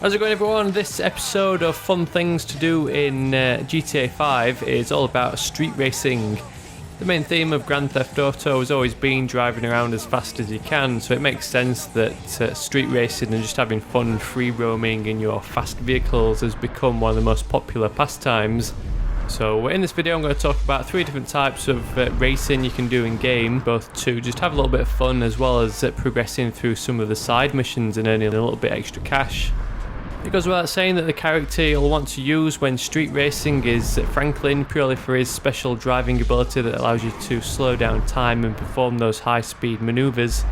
How's it going, everyone? This episode of Fun Things to Do in GTA 5 is all about street racing. The main theme of Grand Theft Auto has always been driving around as fast as you can, so it makes sense that street racing and just having fun free roaming in your fast vehicles has become one of the most popular pastimes. So in this video I'm going to talk about 3 different types of racing you can do in game, both to just have a little bit of fun as well as progressing through some of the side missions and earning a little bit extra cash. It goes without saying that the character you'll want to use when street racing is Franklin, purely for his special driving ability that allows you to slow down time and perform those high speed manoeuvres.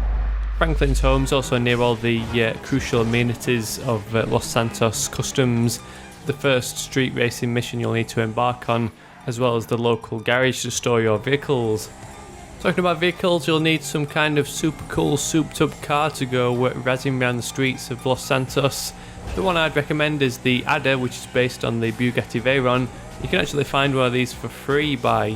Franklin's home is also near all the crucial amenities of Los Santos Customs, the first street racing mission you'll need to embark on, as well as the local garage to store your vehicles. Talking about vehicles, you'll need some kind of super cool souped up car to go razzing around the streets of Los Santos. The one I'd recommend is the Adder, which is based on the Bugatti Veyron. You can actually find one of these for free by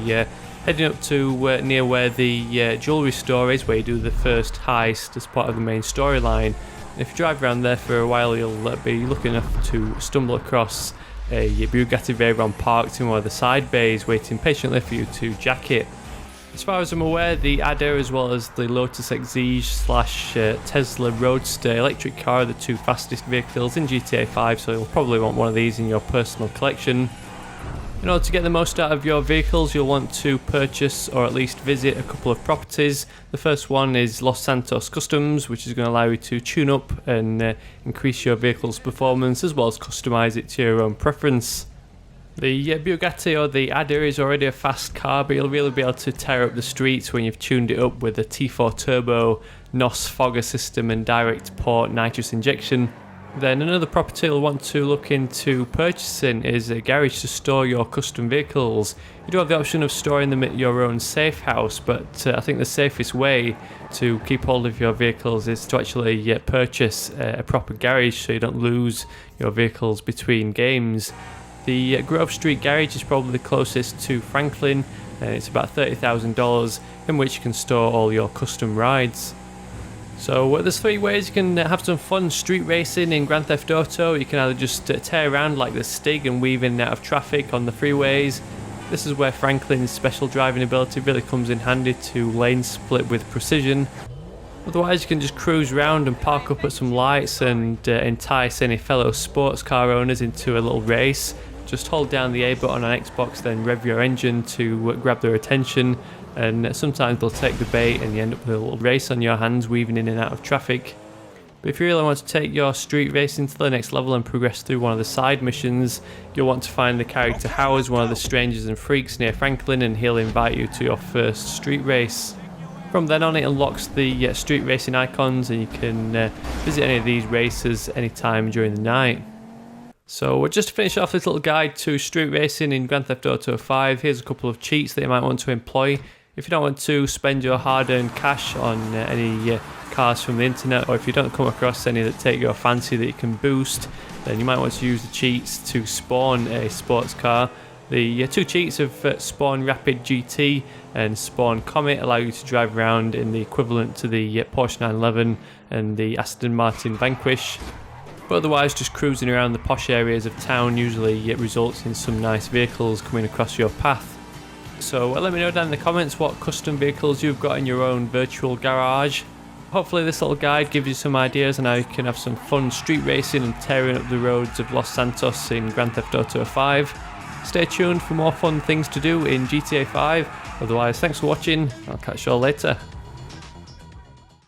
heading up to near where the jewellery store is, where you do the first heist as part of the main storyline. And if you drive around there for a while, you'll be lucky enough to stumble across a Bugatti Veyron parked in one of the side bays, waiting patiently for you to jack it. As far as I'm aware, the Adder as well as the Lotus Exige / Tesla Roadster electric car are the 2 fastest vehicles in GTA 5, so you'll probably want one of these in your personal collection. In order to get the most out of your vehicles, you'll want to purchase or at least visit a couple of properties. The first one is Los Santos Customs, which is going to allow you to tune up and increase your vehicle's performance as well as customise it to your own preference. The Bugatti or the Adder is already a fast car, but you'll really be able to tear up the streets when you've tuned it up with a T4 turbo, NOS fogger system and direct port nitrous injection. Then another property you'll want to look into purchasing is a garage to store your custom vehicles. You do have the option of storing them at your own safe house, but I think the safest way to keep hold of your vehicles is to actually purchase a proper garage so you don't lose your vehicles between games. The Grove Street garage is probably the closest to Franklin, and it's about $30,000 in which you can store all your custom rides. So there's 3 ways you can have some fun street racing in Grand Theft Auto. You can either just tear around like the Stig and weave in and out of traffic on the freeways. This is where Franklin's special driving ability really comes in handy to lane split with precision. Otherwise you can just cruise around and park up at some lights and entice any fellow sports car owners into a little race. Just hold down the A button on Xbox, then rev your engine to grab their attention, and sometimes they'll take the bait and you end up with a little race on your hands weaving in and out of traffic. But if you really want to take your street racing to the next level and progress through one of the side missions, you'll want to find the character Howard, one of the strangers and freaks near Franklin, and he'll invite you to your first street race. From then on it unlocks the street racing icons and you can visit any of these races anytime during the night. So just to finish off this little guide to street racing in Grand Theft Auto 5, here's a couple of cheats that you might want to employ. If you don't want to spend your hard-earned cash on any cars from the internet, or if you don't come across any that take your fancy that you can boost, then you might want to use the cheats to spawn a sports car. The 2 cheats of Spawn Rapid GT and Spawn Comet allow you to drive around in the equivalent to the Porsche 911 and the Aston Martin Vanquish. But otherwise, just cruising around the posh areas of town usually results in some nice vehicles coming across your path. So let me know down in the comments what custom vehicles you've got in your own virtual garage. Hopefully this little guide gives you some ideas on how you can have some fun street racing and tearing up the roads of Los Santos in Grand Theft Auto 5. Stay tuned for more fun things to do in GTA 5. Otherwise, thanks for watching. I'll catch you all later.